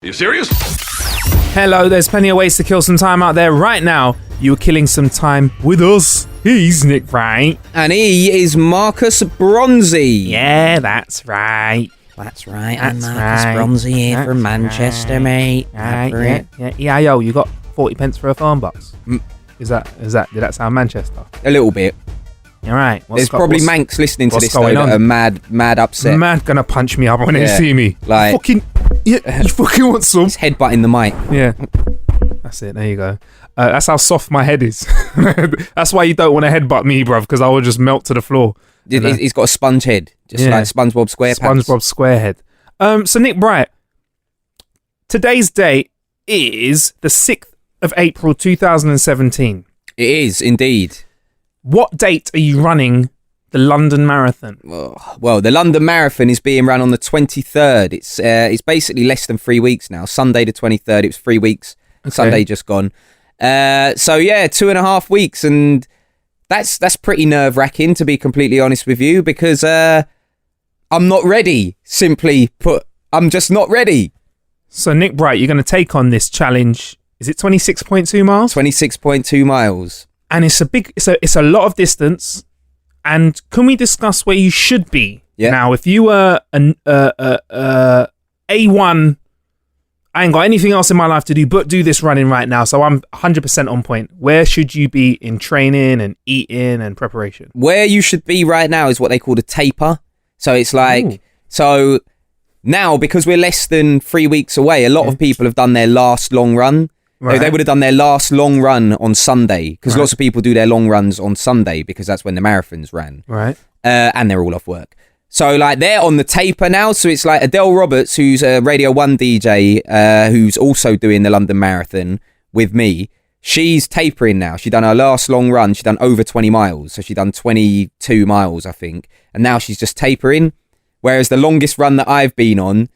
You serious? Hello, there's plenty of ways to kill some time out there right now. You are killing some time with us. He's Nick Wright. And he is Marcus Bronzy. Yeah, that's right. That's right, I'm Marcus Bronzy here from Manchester, mate. Yeah. EIO, you got 40 pence for a phone box. Did that sound Manchester? A little bit. All right. There's probably Manx listening to this though that are mad upset. Mad gonna punch me up when they see me. Like, you fucking want some? It's headbutting the mic. Yeah. That's it. There you go. That's how soft my head is. That's why you don't want to headbutt me, bruv, because I will just melt to the floor. He's got a sponge head, just like SpongeBob SquarePants. SpongeBob SquareHead. So Nick Bright, today's date is the 6th of April 2017. It is indeed. What date are you running the London Marathon? Well, the London Marathon is being run on the 23rd. It's basically less than 3 weeks now. Sunday the 23rd. It was 3 weeks. Okay. Sunday just gone. So yeah, 2.5 weeks, and that's pretty nerve-wracking, to be completely honest with you, because I'm not ready. Simply put, I'm just not ready. So Nick Bright, you're going to take on this challenge. Is it 26.2 miles? 26.2 miles. And it's a lot of distance. And can we discuss where you should be now? If you were an A1, I ain't got anything else in my life to do but do this running right now, so I'm 100% on point. Where should you be in training and eating and preparation? Where you should be right now is what they call the taper. So it's like, so now, because we're less than 3 weeks away, a lot of people have done their last long run. Right. They would have done their last long run on Sunday, because lots of people do their long runs on Sunday because that's when the marathons ran. Right. And they're all off work. So like they're on the taper now. So it's like Adele Roberts, who's a Radio 1 DJ, who's also doing the London Marathon with me. She's tapering now. She done her last long run. She done over 20 miles. So she done 22 miles, I think. And now she's just tapering. Whereas the longest run that I've been on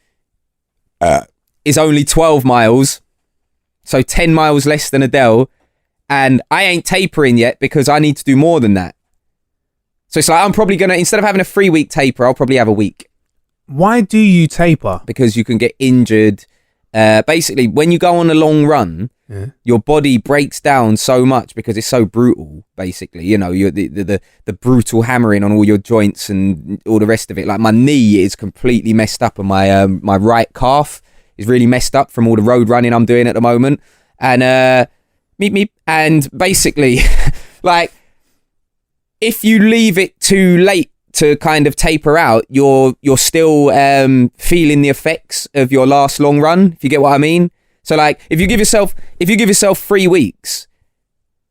is only 12 miles. So 10 miles less than Adele. And I ain't tapering yet because I need to do more than that. So it's like I'm probably going to, instead of having a 3 week taper, I'll probably have a week. Why do you taper? Because you can get injured. Basically, when you go on a long run, your body breaks down so much because it's so brutal, basically. You know, the brutal hammering on all your joints and all the rest of it. Like my knee is completely messed up, and my right calf is really messed up from all the road running I'm doing at the moment. And and basically, like, if you leave it too late to kind of taper out, you're still feeling the effects of your last long run, if you get what I mean. So like, if you give yourself 3 weeks,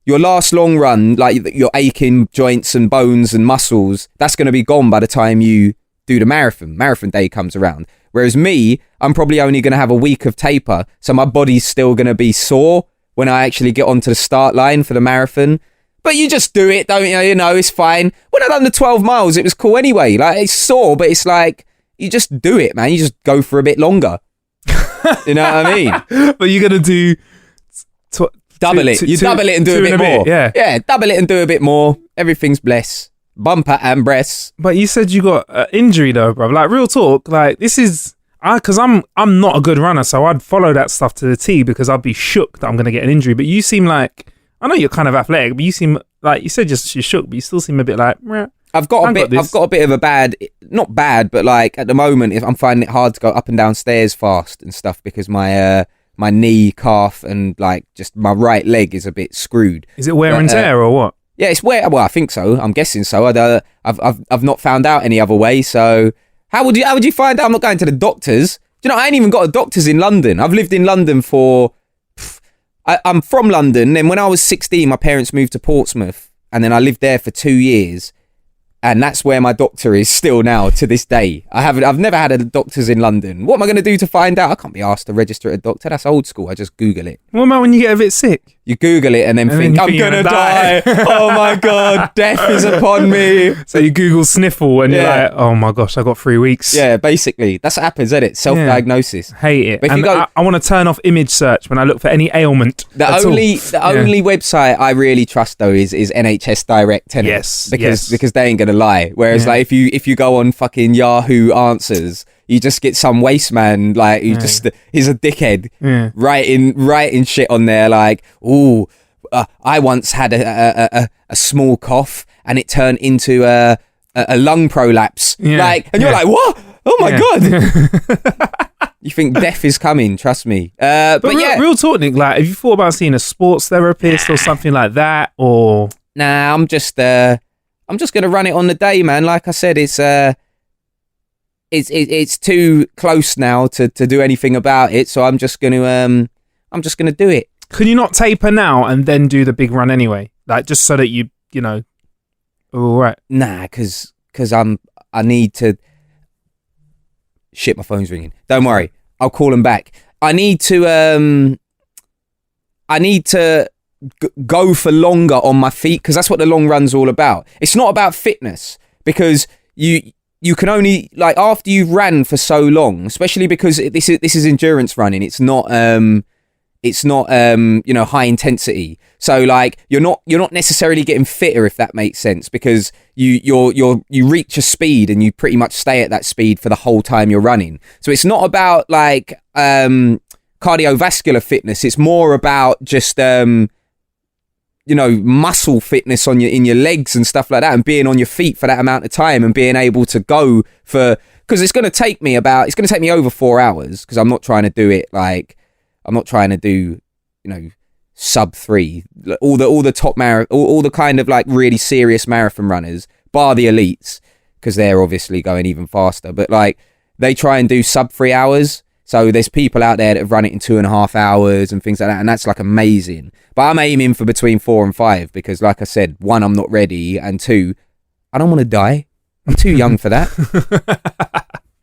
your last long run, like your aching joints and bones and muscles, that's going to be gone by the time you do the marathon. Marathon day comes around. Whereas me, I'm probably only going to have a week of taper, so my body's still going to be sore when I actually get onto the start line for the marathon. But you just do it, don't you? You know, it's fine. When I done the 12 miles, it was cool anyway. Like, it's sore, but it's like, you just do it, man. You just go for a bit longer. You know what I mean? But you're going to do... double it. You double it and do a bit more. Yeah, double it and do a bit more. Everything's blessed. Bumper and breasts. But you said you got an injury though, bro. Like, real talk, like, this is... Because I'm not a good runner, so I'd follow that stuff to the T because I'd be shook that I'm going to get an injury. But you seem like... I know you're kind of athletic, but you seem like, you said you're shook, but you still seem a bit like, I've got a bit of a bad, not bad, but like at the moment, if I'm finding it hard to go up and down stairs fast and stuff because my knee, calf, and like just my right leg is a bit screwed. Is it wear and tear or what? Yeah, it's wear. Well, I think so. I'm guessing so. I've not found out any other way. So how would you find out? I'm not going to the doctors. Do you know, I ain't even got a doctor's in London. I've lived in London for... I'm from London, and when I was 16, my parents moved to Portsmouth, and then I lived there for 2 years, and that's where my doctor is still now to this day. I've never had a doctor's in London. What am I going to do to find out? I can't be asked to register at a doctor. That's old school. I just Google it. What about when you get a bit sick? You Google it and then think, I'm going to die. Oh my God, death is upon me. So you Google sniffle and you're like, oh my gosh, I got 3 weeks. Yeah, basically. That's what happens, isn't it? Self-diagnosis. Hate it. But if and I want to turn off image search when I look for any ailment. The only website I really trust though is NHS Direct. Yes. Because they ain't going to lie. Whereas like if you go on fucking Yahoo Answers, you just get some waste man like who just he's a dickhead writing shit on there like, "Ooh, I once had a small cough and it turned into a lung prolapse." Like, and you're like, "What? Oh my god!" You think death is coming? Trust me. But real talk, Nick. Like, have you thought about seeing a sports therapist or something like that? Or nah, I'm just gonna run it on the day, man. Like I said, it's too close now to do anything about it. So I'm just gonna do it. Can you not taper now and then do the big run anyway? Like, just so that you know, all right. Nah, because I need to. Shit, my phone's ringing. Don't worry, I'll call him back. I need to go for longer on my feet, because that's what the long run's all about. It's not about fitness, because you can only, like, after you've ran for so long, especially because this is endurance running. It's not high intensity. So like you're not necessarily getting fitter, if that makes sense, because you reach a speed and you pretty much stay at that speed for the whole time you're running. So it's not about like cardiovascular fitness. It's more about just muscle fitness in your legs and stuff like that, and being on your feet for that amount of time and being able to go for, because it's going to take me over 4 hours, because I'm not trying to do sub 3. All the top all the kind of like really serious marathon runners, bar the elites, because they're obviously going even faster, but like they try and do sub 3 hours. So there's people out there that have run it in 2.5 hours and things like that, and that's like amazing. But I'm aiming for between 4 and 5, because like I said, 1, I'm not ready, and 2, I don't want to die. I'm too young for that.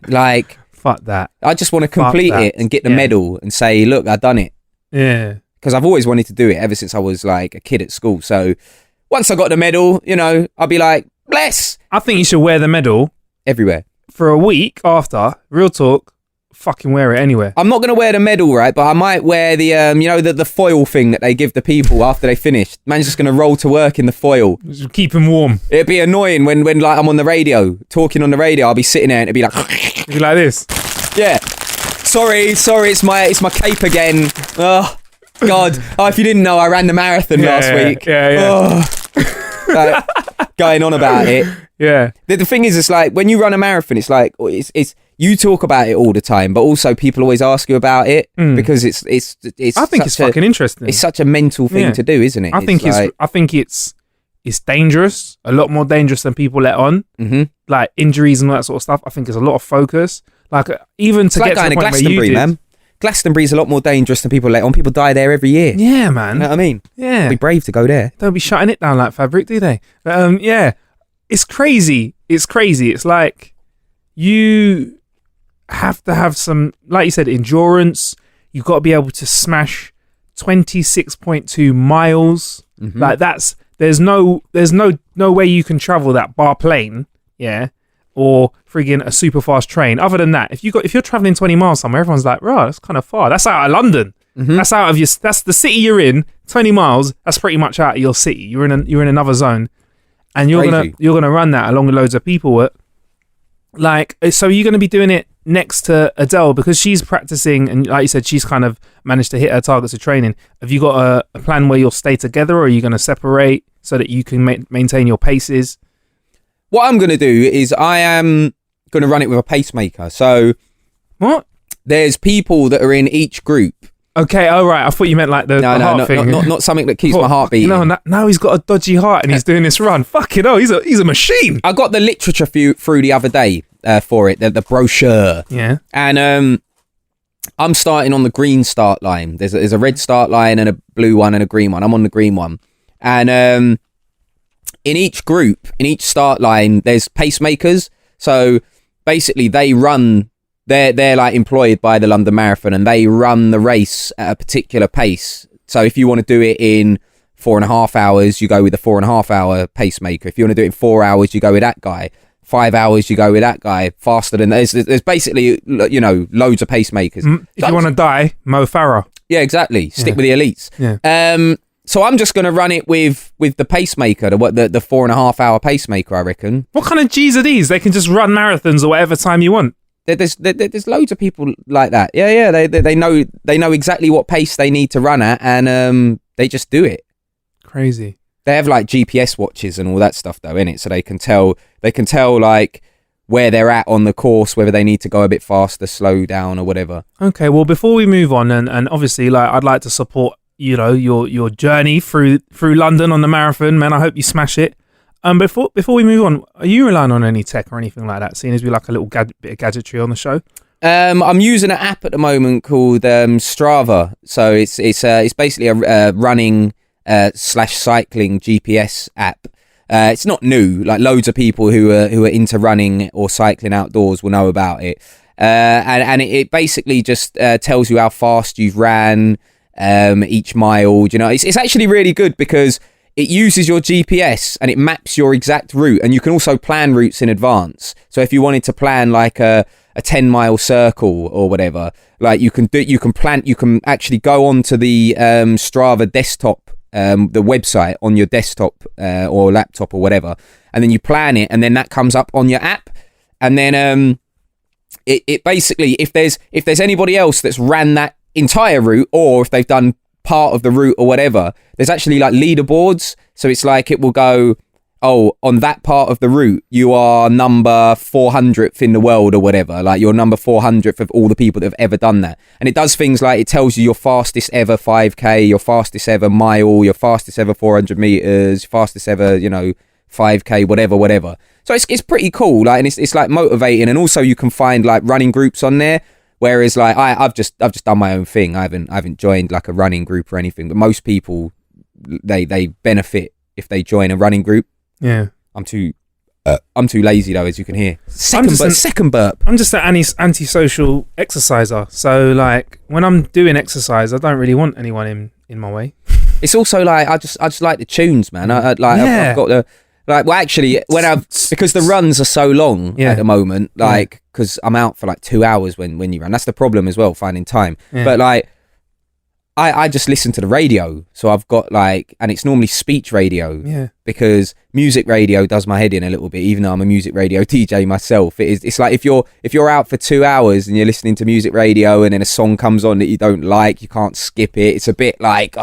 Like, fuck that. I just want to complete it and get the medal and say, look, I've done it. Yeah. Because I've always wanted to do it ever since I was like a kid at school. So once I got the medal, I'll be like, bless. I think you should wear the medal everywhere for a week after. Real talk, fucking wear it anywhere. I'm not going to wear the medal, right? But I might wear the, the foil thing that they give the people after they finish. Man's just going to roll to work in the foil. Just keep him warm. It'd be annoying when like I'm on the radio, talking on the radio. I'll be sitting there and it'd be like... It'd be like this. Yeah. Sorry, it's my cape again. Oh, God. Oh, if you didn't know, I ran the marathon last week. Yeah. Oh. Like, going on about it. Yeah. The thing is, it's like, when you run a marathon, it's like, it's you talk about it all the time, but also people always ask you about it, because it's I think it's fucking interesting. It's such a mental thing to do, isn't it? I think it's dangerous, a lot more dangerous than people let on. Mm-hmm. Like injuries and all that sort of stuff. I think there's a lot of focus. Like even to get to the point where you did. Man. Glastonbury's a lot more dangerous than people let on. People die there every year. Yeah, man. You know what I mean? Yeah. Be brave to go there. Don't be shutting it down like fabric, do they? But yeah, it's crazy. It's crazy. It's like you have to have some, like you said, endurance. You've got to be able to smash 26.2 miles. Mm-hmm. Like there's no way you can travel that bar plane. Yeah. Or friggin' a super fast train. Other than that, if you're traveling 20 miles somewhere, everyone's like, "Right, that's kind of far. That's out of London. Mm-hmm. That's the city you're in. 20 miles. That's pretty much out of your city. You're in another zone, and you're gonna run that along with loads of people. So you're gonna be doing it next to Adele, because she's practicing, and like you said, she's kind of managed to hit her targets of training. Have you got a plan where you'll stay together, or are you gonna separate so that you can maintain your paces? What I'm going to do is I am going to run it with a pacemaker. So, what? There's people that are in each group. Okay, all right. I thought you meant like the heart thing. Not something that keeps my heart beating. No, now he's got a dodgy heart and he's doing this run. Fucking hell, he's a machine. I got the literature through the other day for it, the brochure. Yeah. And I'm starting on the green start line. There's a red start line and a blue one and a green one. I'm on the green one. And in each group, in each start line, there's pacemakers. So basically they're like employed by the London Marathon, and they run the race at a particular pace. So if you want to do it in 4.5 hours, you go with the 4.5 hour pacemaker. If you want to do it in 4 hours, you go with that guy. 5 hours, you go with that guy. Faster than there's basically, loads of pacemakers. If you want to die, Mo Farah. Yeah, exactly. Stick with the elites. Yeah. So I'm just going to run it with the pacemaker, the 4.5 hour pacemaker, I reckon. What kind of G's are these? They can just run marathons or whatever time you want. There's loads of people like that. Yeah. They know exactly what pace they need to run at, and they just do it. Crazy. They have like GPS watches and all that stuff though, innit? So they can tell like where they're at on the course, whether they need to go a bit faster, slow down, or whatever. Okay, well, before we move on, and obviously, like, I'd like to support, you know, your journey through London on the marathon, man. I hope you smash it. Before we move on, are you relying on any tech or anything like that? Seeing as we like a little bit of gadgetry on the show. I'm using an app at the moment called Strava. So it's basically a running / cycling GPS app. It's not new. Like loads of people who are into running or cycling outdoors will know about it. And it basically just tells you how fast you've ran each mile. You know, it's actually really good because it uses your GPS and it maps your exact route, and you can also plan routes in advance. So if you wanted to plan like a 10-mile circle or whatever, like you can actually go onto the Strava desktop, the website on your desktop or laptop or whatever, and then you plan it, and then that comes up on your app, and then it basically, if there's anybody else that's ran that entire route, or if they've done part of the route or whatever, there's actually like leaderboards. So it's like it will go, oh, on that part of the route you are number 400th in the world or whatever, like you're number 400th of all the people that have ever done that. And it does things like it tells you your fastest ever 5k, your fastest ever mile, your fastest ever 400 meters, fastest ever, you know, 5k, whatever. So it's pretty cool, like, and it's like motivating, and also you can find like running groups on there. Whereas like I've just done my own thing. I haven't joined like a running group or anything. But most people they benefit if they join a running group. Yeah. I'm too lazy though, as you can hear. Second burp. I'm just an antisocial exerciser. So like when I'm doing exercise, I don't really want anyone in my way. It's also like I just like the tunes, man. I've got the. Like, well, actually, because the runs are so long at the moment, like, because I'm out for like 2 hours when you run. That's the problem as well, finding time. Yeah. But like, I just listen to the radio. So I've got like, and it's normally speech radio. Yeah. Because music radio does my head in a little bit, even though I'm a music radio DJ myself. It's like if you're out for 2 hours and you're listening to music radio and then a song comes on that you don't like, you can't skip it. It's a bit like,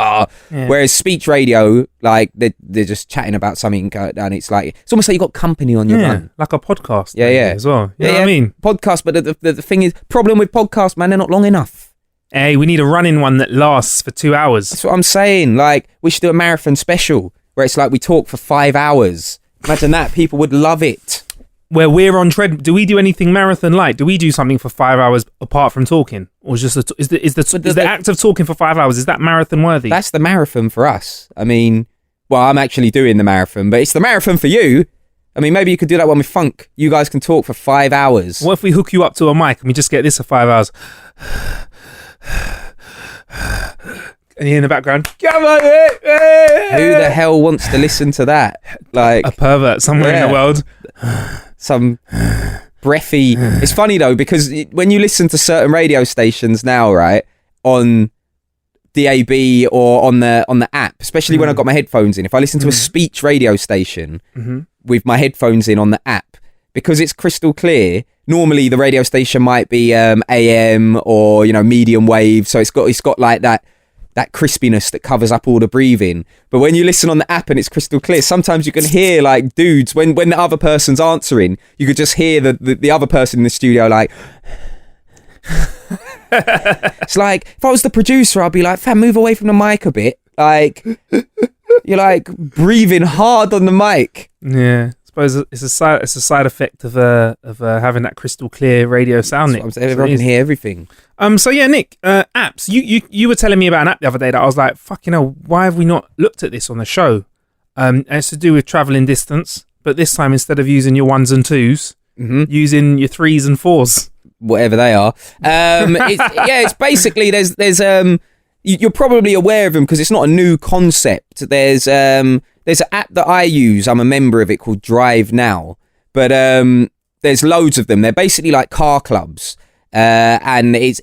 whereas speech radio, like they're just chatting about something, and it's like, it's almost like you got company on your run. Like a podcast. Yeah. As well. You know what I mean? Podcast, but the thing is, problem with podcasts, man, they're not long enough. Hey, we need a running one that lasts for 2 hours. That's what I'm saying. Like, we should do a marathon special where it's like we talk for 5 hours. Imagine that. People would love it. Where we're on tread. Do we do anything marathon like? Do we do something for 5 hours apart from talking, or just is the act of talking for 5 hours, is that marathon worthy? That's the marathon for us. I mean, well, I'm actually doing the marathon, but it's the marathon for you. I mean, maybe you could do that one with funk. You guys can talk for 5 hours. What if we hook you up to a mic and we just get this for 5 hours? And you in the background, come on, who the hell wants to listen to that? Like a pervert somewhere in the world. Some breathy. It's funny though, because when you listen to certain radio stations now, right, on DAB or on the app, especially when I've got my headphones in, if I listen to a speech radio station with my headphones in on the app, because it's crystal clear, normally the radio station might be AM or, you know, medium wave, so it's got like that crispiness that covers up all the breathing. But when you listen on the app and it's crystal clear, sometimes you can hear like dudes, when the other person's answering, you could just hear the other person in the studio like it's like, if I was the producer, I'd be like, fam, move away from the mic a bit. Like, you're like breathing hard on the mic. Yeah. I suppose it's a side effect of having that crystal clear radio sound. Nick. Everyone can hear everything. So yeah, Nick, apps. You were telling me about an app the other day that I was like, fucking hell, why have we not looked at this on the show? It's to do with travelling distance, but this time instead of using your 1s and 2s, using your 3s and 4s, whatever they are. It's basically there's you're probably aware of them because it's not a new concept. There's an app that I use. I'm a member of it called Drive Now. But there's loads of them. They're basically like car clubs. And it's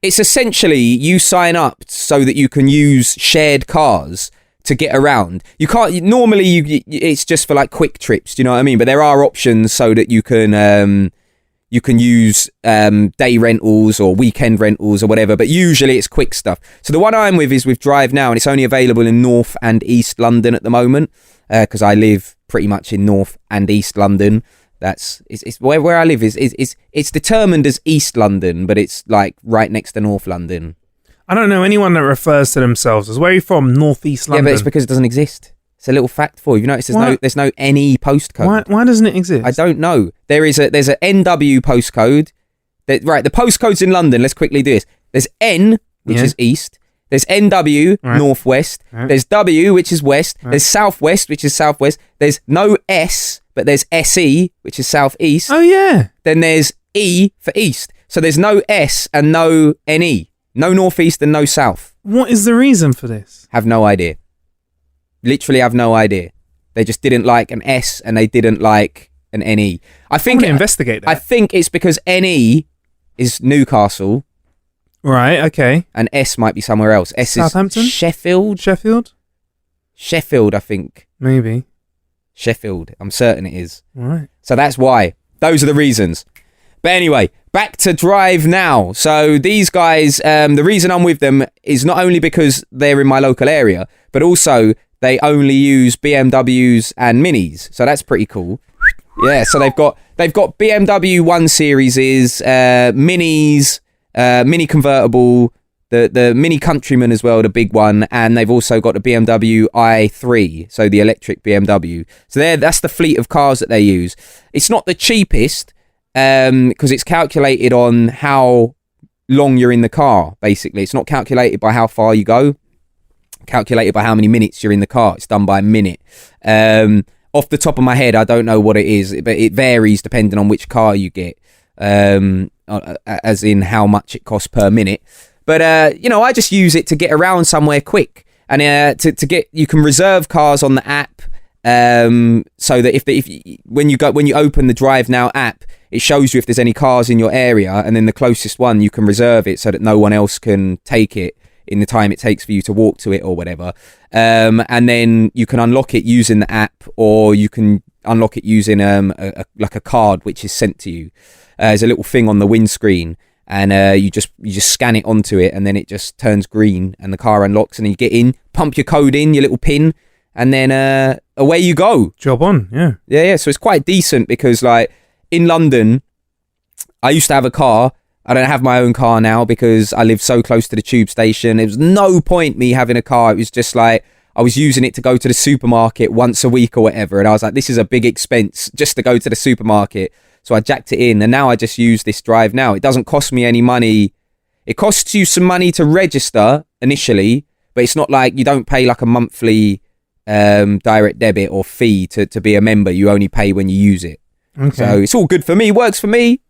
essentially you sign up so that you can use shared cars to get around. You can't normally it's just for like quick trips, do you know what I mean? But there are options so that you can you can use day rentals or weekend rentals or whatever, but usually it's quick stuff. So the one I'm with is with Drive Now, and it's only available in North and East London at the moment, because I live pretty much in North and East London. It's where I live is it's determined as East London, but it's like right next to North London. I don't know anyone that refers to themselves as, where are you from? Northeast London. Yeah, but it's because it doesn't exist. It's a little fact for you. You notice there's no NE postcode. Why doesn't it exist? I don't know. There's a NW postcode. Right, the postcodes in London. Let's quickly do this. There's N, which is east. There's NW, northwest. There's W, which is west. There's southwest, which is southwest. There's no S, but there's SE, which is southeast. Oh, yeah. Then there's E for east. So there's no S and no NE. No northeast and no south. What is the reason for this? Have no idea. Literally have no idea. They just didn't like an S and they didn't like an NE. I think investigate that. I think it's because NE is Newcastle. Right, okay. And S might be somewhere else. S Southampton? is Sheffield, I think. Maybe. Sheffield. I'm certain it is. Right. So that's why. Those are the reasons. But anyway, back to Drive Now. So these guys, the reason I'm with them is not only because they're in my local area, but also they only use BMWs and Minis. So that's pretty cool. Yeah, so they've got BMW 1 Series, Minis, Mini Convertible, the Mini Countryman as well, the big one, and they've also got the BMW i3, so the electric BMW. So that's the fleet of cars that they use. It's not the cheapest, because it's calculated on how long you're in the car, basically. It's not calculated by how far you go, calculated by how many minutes you're in the car. It's done by a minute. Off the top of my head, I don't know what it is, but it varies depending on which car you get, as in how much it costs per minute. But I just use it to get around somewhere quick, and you can reserve cars on the app, so that when you open the Drive Now app, it shows you if there's any cars in your area, and then the closest one you can reserve it so that no one else can take it in the time it takes for you to walk to it or whatever. And then you can unlock it using the app, or you can unlock it using a card which is sent to you. There's a little thing on the windscreen, and you just scan it onto it, and then it just turns green and the car unlocks, and then you get in, pump your code in, your little pin, and then away you go. Job on, yeah. Yeah. So it's quite decent because, like, in London, I used to have a car. I don't have my own car now because I live so close to the tube station. There was no point me having a car. It was just like I was using it to go to the supermarket once a week or whatever. And I was like, this is a big expense just to go to the supermarket. So I jacked it in, and now I just use this Drive Now. It doesn't cost me any money. It costs you some money to register initially, but it's not like you don't pay like a monthly direct debit or fee to be a member. You only pay when you use it. Okay. So it's all good for me. Works for me.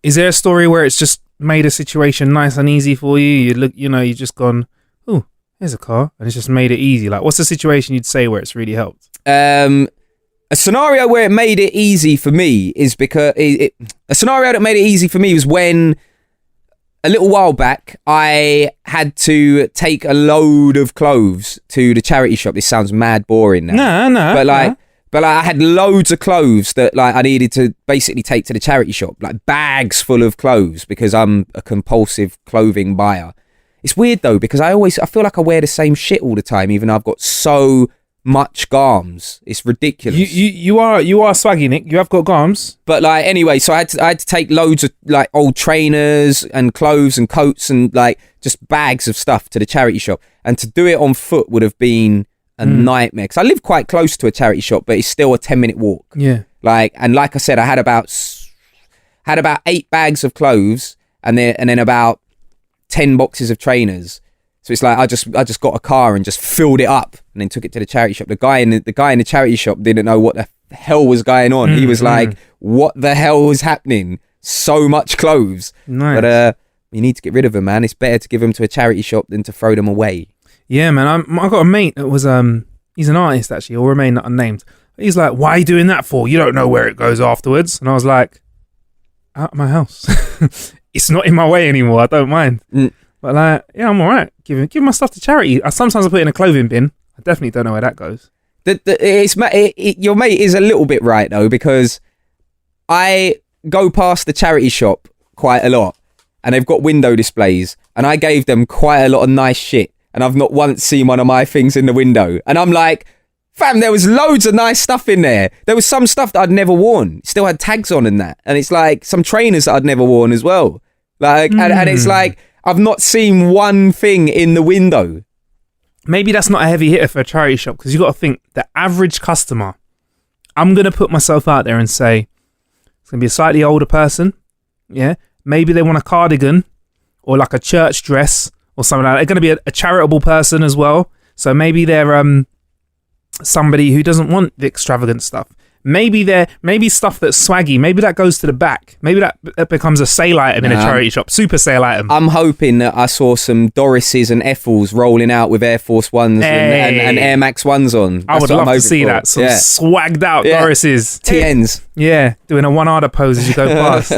Is there a story where it's just made a situation nice and easy for you? You just gone, oh, here's a car, and it's just made it easy. Like, what's the situation you'd say where it's really helped? A scenario where it made it easy for me is because a scenario that made it easy for me was when a little while back I had to take a load of clothes to the charity shop. This sounds mad boring now. No. But I had loads of clothes that I needed to basically take to the charity shop, like bags full of clothes, because I'm a compulsive clothing buyer. It's weird though, because I feel like I wear the same shit all the time, even though I've got so much garms. It's ridiculous. You are swaggy, Nick. You have got garms. But anyway, so I had to take loads of old trainers and clothes and coats and just bags of stuff to the charity shop, and to do it on foot would have been a nightmare, because I live quite close to a charity shop, but it's still a 10-minute walk. Yeah. Like I said, I had about 8 bags of clothes, and then about 10 boxes of trainers. So it's like I just got a car and just filled it up and then took it to the charity shop. The guy in the charity shop didn't know what the hell was going on. He was like, "What the hell is happening? So much clothes." Nice. But you need to get rid of them, man. It's better to give them to a charity shop than to throw them away. Yeah, man. I got a mate that was he's an artist actually, he'll remain unnamed. He's like, "Why are you doing that for? You don't know where it goes afterwards." And I was like, "Out of my house. It's not in my way anymore. I don't mind." But yeah, I'm all right. Give my stuff to charity. Sometimes I put it in a clothing bin. I definitely don't know where that goes. Your mate is a little bit right though, because I go past the charity shop quite a lot, and they've got window displays, and I gave them quite a lot of nice shit, and I've not once seen one of my things in the window. And I'm like, fam, there was loads of nice stuff in there. There was some stuff that I'd never worn, still had tags on and that. And it's like some trainers that I'd never worn as well. Like, and it's like, I've not seen one thing in the window. Maybe that's not a heavy hitter for a charity shop, because you got to think the average customer. I'm going to put myself out there and say it's going to be a slightly older person. Yeah. Maybe they want a cardigan or like a church dress or something like that. They're going to be a charitable person as well. So maybe they're somebody who doesn't want the extravagant stuff. Maybe stuff that's swaggy. Maybe that goes to the back. Maybe that becomes a sale item in a charity shop. Super sale item. I'm hoping that I saw some Dorises and Ethels rolling out with Air Force Ones and Air Max Ones on. That's I would love to see that. Some swagged out Dorises. TNs. Yeah, doing a one-arder pose as you go past.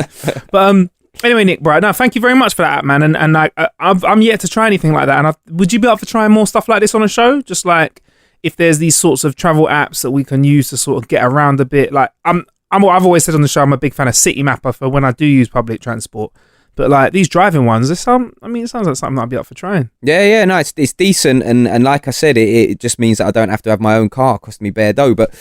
But anyway, Nick, bro, no, thank you very much for that, man. And I'm yet to try anything like that. And would you be up for trying more stuff like this on a show? Just like, if there's these sorts of travel apps that we can use to sort of get around a bit. Like I've always said on the show, I'm a big fan of City Mapper for when I do use public transport. But like these driving ones, it sounds like something I'd be up for trying. Yeah, no, it's decent, and like I said, it just means that I don't have to have my own car, cost me bare dough. But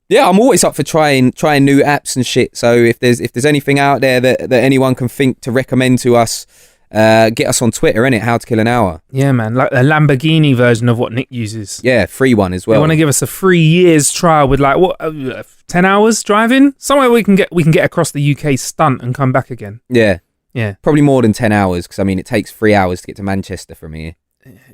yeah, I'm always up for trying new apps and shit. So if there's anything out there that anyone can think to recommend to us, get us on Twitter, innit? How to Kill an Hour. Yeah, man, like a Lamborghini version of what Nick uses. Yeah, free one as well. They want to give us a 3 years trial with like 10 hours driving somewhere we can get across the UK stunt and come back again. Yeah, probably more than 10 hours, because I mean it takes 3 hours to get to Manchester from here.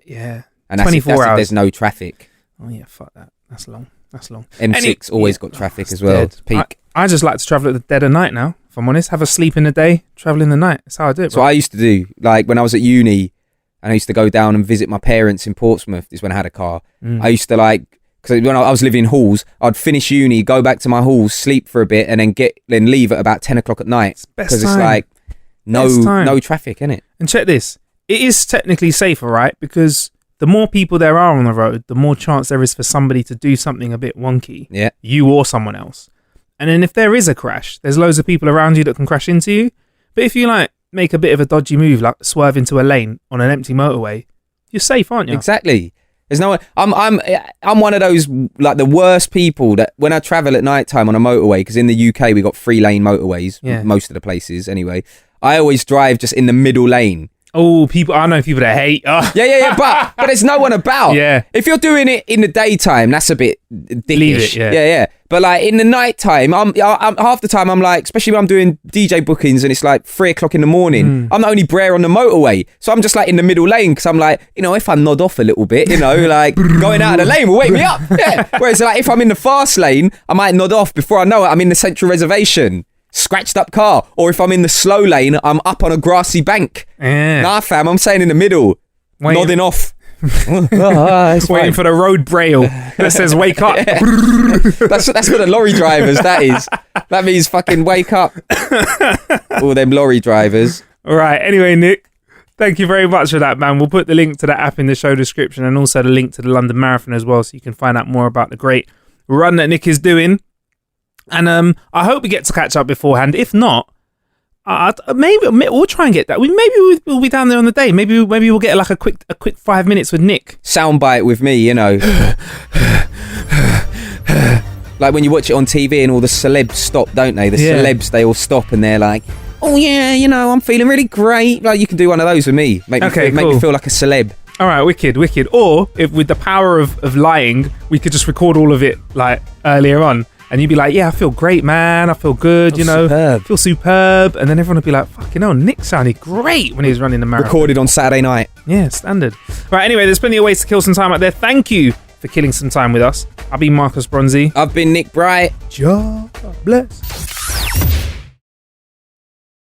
Yeah, and that's 24 if hours. There's no traffic. Oh yeah, fuck that. That's long. M6 always got traffic as well. Peak. I just like to travel at the dead of night now. If I'm honest, have a sleep in the day, travel in the night. That's how I do it. So I used to do, like when I was at uni, and I used to go down and visit my parents in Portsmouth. Is when I had a car. I used to because when I was living in halls, I'd finish uni, go back to my halls, sleep for a bit, and then leave at about 10 o'clock at night, because it's like no traffic, innit? And check this: it is technically safer, right? Because the more people there are on the road, the more chance there is for somebody to do something a bit wonky. Yeah, you or someone else. And then if there is a crash, there's loads of people around you that can crash into you. But if you like make a bit of a dodgy move, like swerve into a lane on an empty motorway, you're safe, aren't you? Exactly. There's no. I'm one of those like the worst people that when I travel at night time on a motorway, because in the UK we got 3-lane motorways, most of the places anyway. I always drive just in the middle lane. Oh, I know people that hate. Oh. Yeah, but there's no one about. Yeah. If you're doing it in the daytime, that's a bit dickish. Leave it, yeah. But like in the nighttime, I'm half the time I'm like, especially when I'm doing DJ bookings and it's like 3 o'clock in the morning, I'm the only brer on the motorway. So I'm just like in the middle lane, because I'm like, if I nod off a little bit, like going out of the lane will wake me up. Yeah. Whereas like if I'm in the fast lane, I might nod off before I know it. I'm in the central reservation. Scratched up car. Or if I'm in the slow lane, I'm up on a grassy bank. Nah, fam, I'm staying in the middle, nodding off. Waiting for the road braille that says wake up. That's for the lorry drivers, that is. That means fucking wake up. All them lorry drivers. All right, anyway, Nick, thank you very much for that, man. We'll put the link to that app in the show description, and also the link to the London Marathon as well, so you can find out more about the great run that Nick is doing. And I hope we get to catch up beforehand. If not, maybe we'll try and get that. Maybe we'll be down there on the day. Maybe we'll get like a quick 5 minutes with Nick. Soundbite with me, like when you watch it on TV and all the celebs stop, don't they? The celebs, they all stop and they're like, oh yeah, I'm feeling really great. Like you can do one of those with me. Make me feel like a celeb. All right, wicked. Or if with the power of lying, we could just record all of it like earlier on. And you'd be like, yeah, I feel great, man. I feel good, superb. Feel superb. And then everyone would be like, fucking hell, Nick sounded great when he was running the marathon. Recorded on Saturday night. Yeah, standard. Right, anyway, there's plenty of ways to kill some time out there. Thank you for killing some time with us. I've been Marcus Bronzy. I've been Nick Bright. God bless.